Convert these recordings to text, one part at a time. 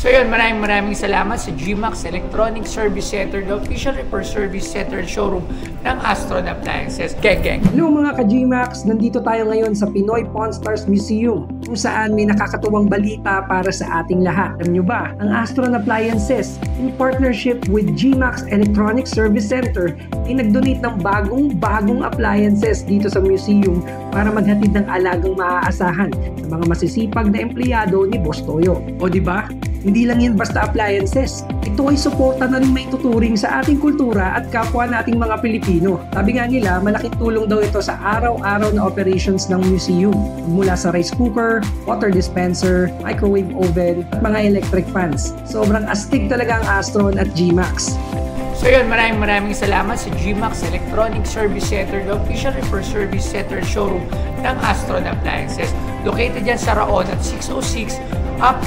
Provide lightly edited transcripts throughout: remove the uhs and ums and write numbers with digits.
So yun, maraming salamat sa GMAX Electronic Service Center, the official repair service center and showroom ng Astron Appliances. Geng! Hello mga ka-GMAX! Nandito tayo ngayon sa Pinoy Pawn Stars Museum kung saan may nakakatuwang balita para sa ating lahat. Alam nyo ba, ang Astron Appliances in partnership with GMAX Electronic Service Center ay nag-donate ng bagong appliances dito sa museum para maghatid ng alagang maaasahan sa mga masisipag na empleyado ni Boss Toyo. O diba? Hindi lang yan basta appliances. Ito ay suporta na rin may tuturing sa ating kultura at kapwa nating mga Pilipino. Sabi nga nila, malaking tulong daw ito sa araw-araw na operations ng museum. Mula sa rice cooker, water dispenser, microwave oven, at mga electric fans. Sobrang astig talaga ang Astron at GMAX. So yun, maraming salamat sa GMAX Electronic Service Center, the official repair service center and showroom ng Astron Appliances. Located yan sa Raon at 606 up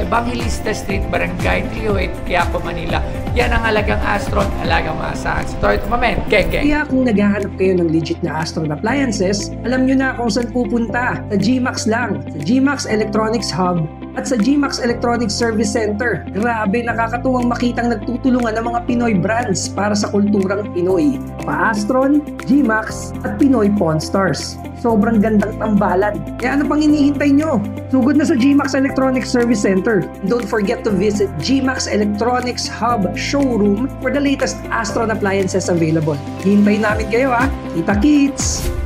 Evangelista Street, Barangay 308, Quiapo, Manila. Yan ang alagang Astron, alagang maasahan. So ito mamen, geng! Kaya kung naghahanap kayo ng legit na Astron Appliances, alam nyo na kung saan pupunta. Sa GMAX lang, sa GMAX Electronics Hub at sa GMAX Electronics Service Center. Grabe, nakakatuwang makitang nagtutulungan ng mga Pinoy brands para sa kulturang Pinoy. Pa-Astron, GMAX at Pinoy Pawn Stars. Sobrang gandang tambalan. Kaya ano pang hinihintay nyo? Sugod na sa GMAX Electronics Service Center. Don't forget to visit GMAX Electronics Hub Showroom for the latest Astron appliances available. Hintayin namin kayo ha. Kita-kits!